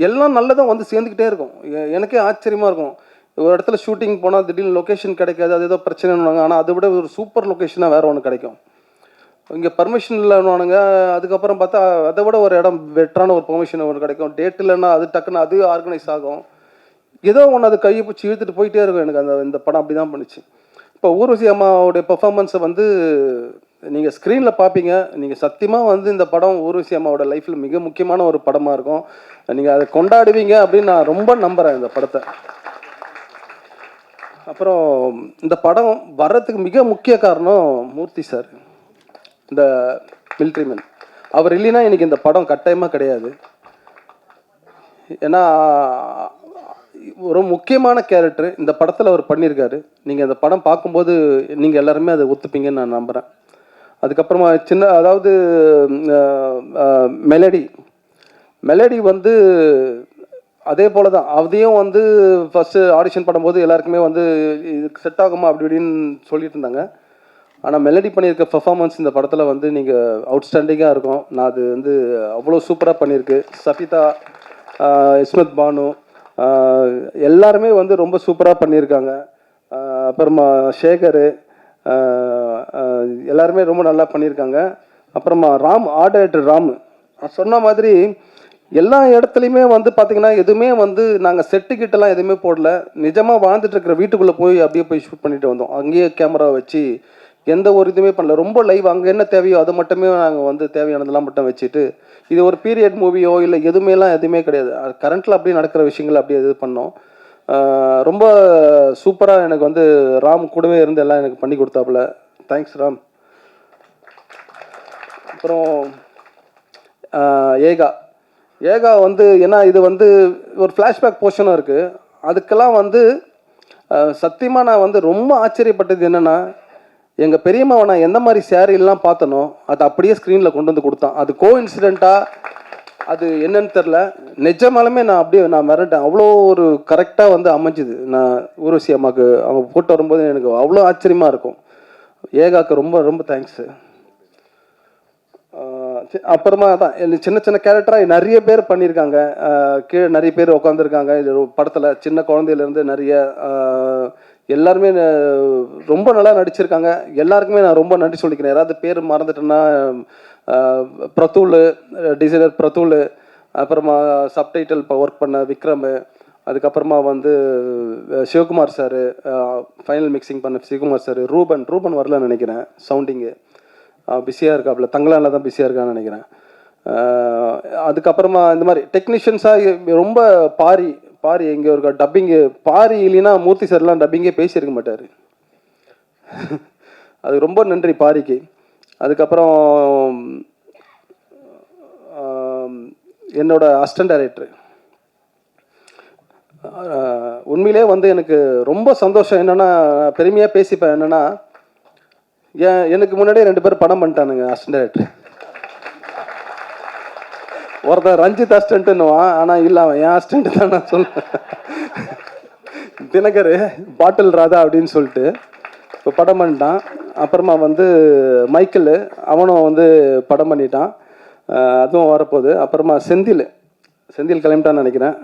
எல்லாம் நல்லதும் வந்து சேர்ந்துக்கிட்டே இருக்கும். எனக்கே ஆச்சரியமாக இருக்கும். ஒரு இடத்துல ஷூட்டிங் போனால் திடீர்னு லொக்கேஷன் கிடைக்காது, அது ஏதோ பிரச்சனைன்னு. ஆனால் அதை விட ஒரு சூப்பர் லொக்கேஷனாக வேறு ஒன்று கிடைக்கும். இங்கே பர்மிஷன் இல்லைன்னுவானுங்க. அதுக்கப்புறம் பார்த்தா அதை விட ஒரு இடம் பெட்டரான ஒரு பெர்மிஷன் ஒன்று கிடைக்கும். டேட் இல்லைன்னா அது டக்குன்னு அது ஆர்கனைஸ் ஆகும். ஏதோ ஒன்று அது கையை பிடிச்சி இழுத்துட்டு போயிட்டே இருக்கும். எனக்கு இந்த படம் அப்படி தான் பண்ணிச்சு. இப்போ ஊர்வசி அம்மாவுடைய பெர்ஃபார்மன்ஸை வந்து நீங்கள் ஸ்க்ரீனில் பார்ப்பீங்க. நீங்கள் சத்தியமாக வந்து இந்த படம் ஊர்வசி அம்மாவோட லைஃப்பில் மிக முக்கியமான ஒரு படமாக இருக்கும். நீங்கள் அதை கொண்டாடுவீங்க அப்படின்னு நான் ரொம்ப நம்புகிறேன் இந்த படத்தை. அப்புறம் இந்த படம் வர்றதுக்கு மிக முக்கிய காரணம் மூர்த்தி சார், இந்த மிலிட்ரி மேன். அவர் இல்லைன்னா எனக்கு இந்த படம் கட்டாயமாக கிடையாது. ஏன்னா ஒரு முக்கியமான கேரக்டர் இந்த படத்தில் அவர் பண்ணியிருக்காரு. நீங்கள் இந்த படம் பார்க்கும்போது நீங்கள் எல்லாருமே அதை ஒத்துப்பீங்கன்னு நான் நம்புகிறேன். அதுக்கப்புறமா அதாவது மெலடி வந்து அதே போல் தான். அதையும் வந்து ஃபஸ்ட்டு ஆடிஷன் பண்ணும்போது எல்லாருக்குமே வந்து இதுக்கு செட் ஆகுமா அப்படி இப்படின்னு சொல்லிட்டு இருந்தாங்க. ஆனால் மெலடி பண்ணியிருக்க பர்ஃபார்மன்ஸ் இந்த படத்தில் வந்து நீங்கள் அவுட்ஸ்டாண்டிங்காக இருக்கும். நான் அது வந்து அவ்வளோ சூப்பராக பண்ணியிருக்கு. சஃபிதா, இஸ்மத் பானு எல்லாருமே வந்து ரொம்ப சூப்பராக பண்ணியிருக்காங்க. அப்புறமா சேகர் எல்லாருமே ரொம்ப நல்லா பண்ணியிருக்காங்க. அப்புறமா ஆர்ட் டைரக்டர் ராம் சொன்ன மாதிரி எல்லா இடத்துலையுமே வந்து பார்த்திங்கன்னா எதுவுமே வந்து நாங்கள் செட்டுக்கிட்டலாம் எதுவுமே போடல. நிஜமாக வாழ்ந்துட்டு இருக்கிற வீட்டுக்குள்ளே போய் அப்படியே போய் ஷூட் பண்ணிட்டு வந்தோம். அங்கேயே கேமரா வச்சு எந்த ஒரு இதுவுமே பண்ணல. ரொம்ப லைவ், அங்கே என்ன தேவையோ அது மட்டுமே நாங்கள் வந்து தேவையானதெல்லாம் மட்டும் வச்சுட்டு, இது ஒரு பீரியட் மூவியோ இல்லை எதுவுமே கிடையாது. கரண்ட்டில் அப்படியே நடக்கிற விஷயங்கள் அப்படியே இது பண்ணோம். ரொம்ப சூப்பராக எனக்கு வந்து ராம் கூடவே இருந்து எல்லாம் எனக்கு பண்ணி கொடுத்தாப்புல. தேங்க்ஸ் ராம். அப்புறம் ஏகா வந்து ஏன்னா இது வந்து ஒரு ஃப்ளாஷ்பேக் போர்ஷனும் இருக்குது. அதுக்கெல்லாம் வந்து சத்தியமாக நான் வந்து ரொம்ப ஆச்சரியப்பட்டது என்னென்னா, எங்கள் பெரியம்மாவை நான் எந்த மாதிரி சேரீலாம் பார்த்தனோ அது அப்படியே ஸ்க்ரீனில் கொண்டு வந்து கொடுத்தான். அது கோஇன்சிடெண்ட்டாக அது என்னன்னு தெரில. நிஜமாலுமே நான் மிரட்டேன். அவ்வளோ ஒரு கரெக்டாக வந்து அமைஞ்சுது. நான் ஊர்வசி அம்மாவுக்கு அவங்க போட்டு வரும்போது எனக்கு அவ்வளோ ஆச்சரியமாக இருக்கும். ஏகாவுக்கு ரொம்ப ரொம்ப தேங்க்ஸு. அப்புறமா தான் சின்ன கேரக்டராக நிறைய பேர் பண்ணியிருக்காங்க. கீழே நிறைய பேர் உட்காந்துருக்காங்க இது படத்தில். சின்ன குழந்தையிலேருந்து நிறைய எல்லாருமே ரொம்ப நல்லா நடிச்சிருக்காங்க. எல்லாருக்குமே நான் ரொம்ப நன்றி சொல்லிக்கிறேன். யாராவது பேர் மறந்துட்டேன்னா பிரதூல், டிசைனர் பிரதூல், அப்புறமா சப்டைட்டில் இப்போ ஒர்க் பண்ண விக்ரம், அதுக்கப்புறமா வந்து சிவகுமார் சார், ஃபைனல் மிக்சிங் பண்ண சிவகுமார் சார், ரூபன் வரலன்னு நினைக்கிறேன். சவுண்டிங்கு பிஸியாக இருக்காப்புல, தங்கலானில் தான் பிஸியாக இருக்கான்னு நினைக்கிறேன். அதுக்கப்புறமா இந்த மாதிரி டெக்னீஷியன்ஸாக ரொம்ப பாரி எங்கே இருக்கா டப்பிங்கு. பாரி இல்லைன்னா மூர்த்தி சார்லாம் டப்பிங்கே பேசியிருக்க மாட்டார். அது ரொம்ப நன்றி பாரிக்கு. அதுக்கப்புறம் என்னோட அசிஸ்டன்ட் டைரக்டர் உண்மையிலே வந்து எனக்கு ரொம்ப சந்தோஷம். என்னென்னா பெருமையாக பேசிப்பேன். என்னென்னா எனக்கு முன்னாடியே 2 பேர் படம் பண்ணிட்டானுங்க அசிஸ்டன்ட் டைரக்டர். ஒருத்தன் ரஞ்சித் அசிஸ்டன்ட்டுன்னுவான், ஆனால் இல்லை அவன் என் அசிஸ்டன்ட்டு தான் நான் சொல்லுவேன். தினகர் பாட்டில் ராதா அப்படின்னு சொல்லிட்டு இப்போ படம் பண்ணிட்டான். அப்புறமா வந்து மைக்கேல் அவனும் வந்து படம் பண்ணிட்டான், அதுவும் வரப்போகுது. அப்புறமா செந்தில் கிளம்பிட்டான்னு நினைக்கிறேன்.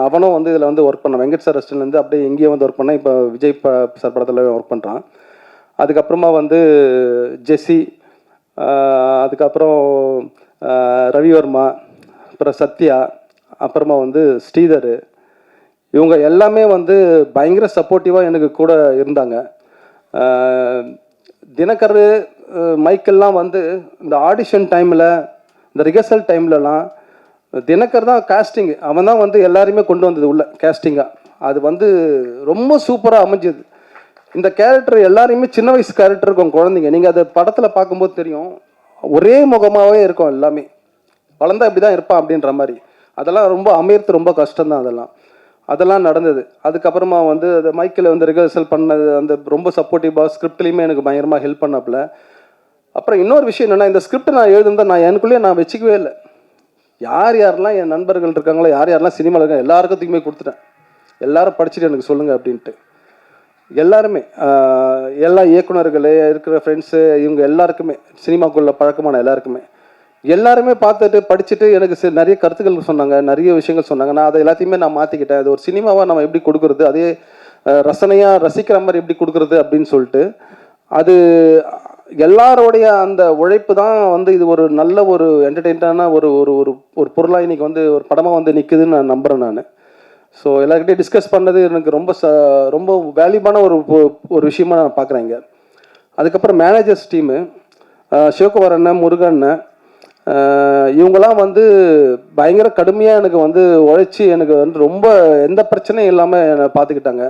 அவனும் வந்து இதில் வந்து ஒர்க் பண்ணான். வெங்கட் சார் அசிஸ்டன்ட்லேருந்து அப்படியே எங்கேயே வந்து ஒர்க் பண்ணான். இப்போ விஜய் சார் படத்தில் ஒர்க் பண்ணுறான். அதுக்கப்புறமா வந்து ஜெஸ்ஸி, அதுக்கப்புறம் ரவிவர்மா, அப்புறம் சத்யா, அப்புறமா வந்து ஸ்ரீதர், இவங்க எல்லாமே வந்து பயங்கர சப்போர்ட்டிவாக எனக்கு கூட இருந்தாங்க. தினகர், மைக்கெல்லாம் வந்து இந்த ஆடிஷன் டைமில், இந்த ரிஹர்சல் டைம்லலாம் தினகர் தான் காஸ்டிங், அவன் தான் வந்து எல்லாருமே கொண்டு வந்தது உள்ள கேஸ்டிங்காக. அது வந்து ரொம்ப சூப்பராக அமைஞ்சது. இந்த கேரக்டர் எல்லாரையுமே சின்ன வயசு கேரக்டர் இருக்கும் குழந்தைங்க, நீங்கள் அதை படத்தில் பார்க்கும்போது தெரியும், ஒரே முகமாகவே இருக்கும் எல்லாமே, வளர்ந்தா இப்படி தான் இருப்பான் அப்படின்ற மாதிரி. அதெல்லாம் ரொம்ப அமையறது ரொம்ப கஷ்டம்தான். அதெல்லாம் நடந்தது. அதுக்கப்புறமா வந்து அந்த மைக்கில் வந்து ரிஹர்சல் பண்ணது, அந்த ரொம்ப சப்போர்ட்டிவாக ஸ்கிரிப்ட்லேயுமே எனக்கு பயங்கரமாக ஹெல்ப் பண்ணப்பல. அப்புறம் இன்னொரு விஷயம் என்னென்னா, இந்த ஸ்கிரிப்ட் நான் எழுதுனதை நான் எனக்குள்ளேயே நான் வச்சுக்கவே இல்லை. யார் யாரெல்லாம் என் நண்பர்கள் இருக்காங்களோ, யார் யாரெல்லாம் சினிமாவில் இருக்காங்க எல்லாருக்கும் தூக்கி கொடுத்துட்டேன். எல்லாரும் படிச்சுட்டு எனக்கு சொல்லுங்கள் அப்படின்ட்டு. எல்லாருமே எல்லா இயக்குநர்கள் இருக்கிற ஃப்ரெண்ட்ஸு, இவங்க எல்லாருக்குமே, சினிமாக்குள்ள பழக்கமான எல்லாருமே பார்த்துட்டு படிச்சுட்டு எனக்கு நிறைய கருத்துக்கள் சொன்னாங்க, நிறைய விஷயங்கள் சொன்னாங்க. நான் அதை எல்லாத்தையுமே நான் மாற்றிக்கிட்டேன். அது ஒரு சினிமாவாக நம்ம எப்படி கொடுக்குறது, அதே ரசனையாக ரசிக்கிற மாதிரி எப்படி கொடுக்குறது அப்படின்னு சொல்லிட்டு, அது எல்லாரோடைய அந்த உழைப்பு தான் வந்து இது ஒரு நல்ல ஒரு என்டர்டெயின்டான ஒரு ஒரு ஒரு ஒரு பொருளாக இன்றைக்கி வந்து ஒரு படமாக வந்து நிற்குதுன்னு நான் நம்புகிறேன் நான். ஸோ எல்லாருக்கிட்டையும் டிஸ்கஸ் பண்ணது எனக்கு ரொம்ப வேல்யூபான ஒரு விஷயமா நான் பார்க்குறேன் இங்கே. அதுக்கப்புறம் மேனேஜர்ஸ் டீமு, சிவகுமார் அண்ணன், முருகன் அண்ணன், இவங்கெல்லாம் வந்து பயங்கர கடுமையாக எனக்கு வந்து உழைச்சி எனக்கு வந்து ரொம்ப எந்த பிரச்சனையும் இல்லாமல் என்னை பார்த்துக்கிட்டாங்க.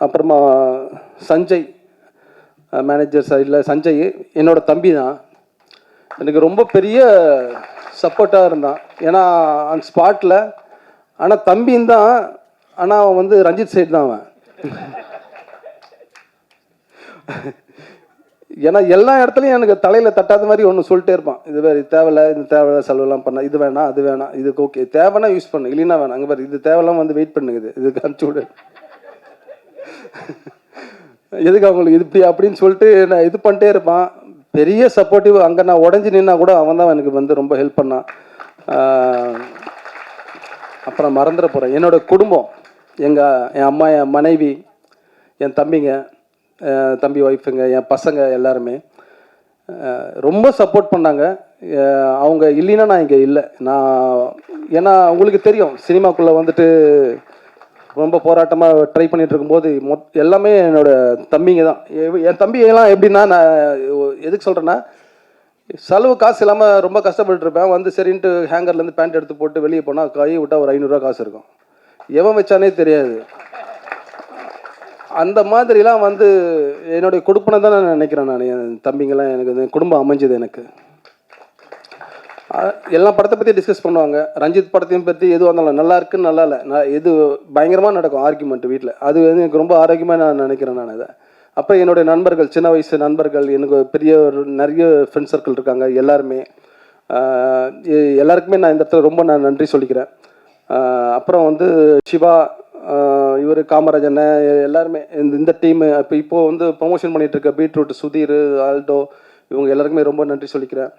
அப்புறமா சஞ்சய், மேனேஜர் சைடில் சஞ்சய் என்னோடய தம்பி தான், எனக்கு ரொம்ப பெரிய சப்போர்ட்டாக இருந்தான். ஏன்னா அந்த ஸ்பாட்டில், ஆனால் தம்பின்னு தான், ஆனால் அவன் வந்து ரஞ்சித் சைடு தான் அவன். ஏன்னா எல்லா இடத்துலையும் எனக்கு தலையில் தட்டாத மாதிரி ஒன்று சொல்லிட்டே இருப்பான். இது வேறு தேவையில்லை, இது தேவையில்லை, செலவெல்லாம் பண்ண, இது வேணாம், அது வேணாம், இதுக்கு ஓகே, தேவைன்னா யூஸ் பண்ணு, இல்லைன்னா வேணாம், அங்கே பாரு இது தேவையில்லாம் வந்து வெயிட் பண்ணுங்குது, இதுக்கு அனுப்பிச்சி விடு, எதுக்கு அவங்களுக்கு இது இப்படி அப்படின்னு சொல்லிட்டு நான் இது பண்ணிட்டே இருப்பான். பெரிய சப்போர்ட்டிவ். அங்கே நான் உடஞ்சி நின்னா கூட அவன் தான் எனக்கு வந்து ரொம்ப ஹெல்ப் பண்ணான். அப்புறம் மறந்துட போகிறேன், என்னோடய குடும்பம், என் அம்மா, என் மனைவி, என் தம்பிங்க, தம்பி ஒய்ஃபுங்க, என் பசங்க எல்லாருமே ரொம்ப சப்போர்ட் பண்ணாங்க. அவங்க இல்லைன்னா நான் இங்கே இல்லை. ஏன்னா உங்களுக்கு தெரியும், சினிமாக்குள்ளே வந்துட்டு ரொம்ப போராட்டமாக ட்ரை பண்ணிகிட்டு இருக்கும்போது எல்லாமே என்னோடய தம்பிங்க தான். என் தம்பியெல்லாம் எப்படின்னா, நான் எதுக்கு சொல்கிறேன்னா, செலவு காசு இல்லாமல் ரொம்ப கஷ்டப்பட்டுருப்பேன். வந்து சரின்ட்டு ஹேங்கர்லேருந்து பேண்ட் எடுத்து போட்டு வெளியே போனால் கை விட்டால் ஒரு 500 ரூபா காசு இருக்கும், எவன் வச்சானே தெரியாது. அந்த மாதிரிலாம் வந்து என்னுடைய கொடுப்பனை தான் நான் நினைக்கிறேன். நான் என் தம்பிங்கெல்லாம் எனக்கு குடும்பம் அமைஞ்சது. எனக்கு எல்லா படத்தை பற்றி டிஸ்கஸ் பண்ணுவாங்க. ரஞ்சித் படத்தையும் பற்றி எதுவாக இருந்தாலும் நல்லா இருக்குன்னு நல்லா இல்லை, நான் இது பயங்கரமாக நடக்கும் ஆர்கியூமெண்ட் வீட்டில். அது வந்து எனக்கு ரொம்ப ஆரோக்கியமாக நான் நினைக்கிறேன் நான் இதை. அப்போ என்னுடைய நண்பர்கள், சின்ன வயசு நண்பர்கள், எனக்கு பெரிய நிறைய ஃப்ரெண்ட் சர்க்கிள் இருக்காங்க. எல்லாருக்குமே நான் இந்த இடத்துல ரொம்ப நன்றி சொல்லிக்கிறேன். அப்புறம் வந்து சிவா, இவர் காமராஜன், எல்லாருமே இந்த டீமு, இப்போது வந்து ப்ரொமோஷன் பண்ணிகிட்டு இருக்க பீட்ரூட், சுதீர், ஆல்டோ, இவங்க எல்லாருக்குமே ரொம்ப நன்றி சொல்லிக்கிறேன்.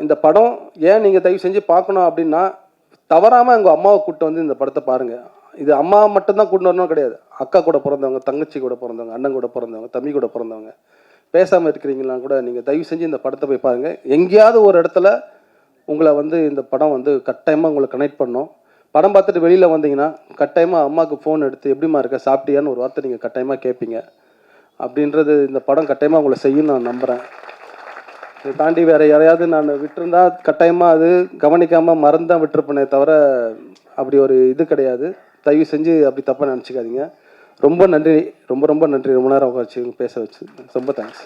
இந்த படம் ஏன் நீங்கள் தயவு செஞ்சு பார்க்கணும் அப்படின்னா, தவறாமல் உங்கள் அம்மாவை கூப்பிட்டு வந்து இந்த படத்தை பாருங்கள். இது அம்மா மட்டும்தான் கூட்டு வரணும் கிடையாது, அக்கா கூட பிறந்தவங்க, தங்கச்சி கூட பிறந்தவங்க, அண்ணன் கூட பிறந்தவங்க, தம்பி கூட பிறந்தவங்க, பேசாமல் இருக்கிறீங்களா கூட நீங்கள் தயவு செஞ்சு இந்த படத்தை போய் பாருங்கள். எங்கேயாவது ஒரு இடத்துல உங்களை வந்து இந்த படம் வந்து கட்டாயமாக உங்களை கனெக்ட் பண்ணோம். படம் பார்த்துட்டு வெளியில் வந்தீங்கன்னா கட்டாயமாக அம்மாவுக்கு ஃபோன் எடுத்து எப்படிமா இருக்க, சாப்பிட்டியான்னு ஒரு வார்த்தை நீங்கள் கட்டாயமாக கேட்பீங்க. அப்படின்றது இந்த படம் கட்டாயமாக உங்களை செய்யும் நான் நம்புகிறேன். இதை தாண்டி வேறு யாரையாவது நான் விட்டுருந்தா கட்டாயமாக அது கவனிக்காமல் மறந்தான் விட்டுருப்பேனே தவிர அப்படி ஒரு இது கிடையாது. தயவு செஞ்சு அப்படி தப்பாக நினச்சிக்காதீங்க. ரொம்ப நன்றி, ரொம்ப ரொம்ப நன்றி. ரொம்ப நேரம் உட்காந்து பேச வச்சு ரொம்ப தேங்க்ஸ்.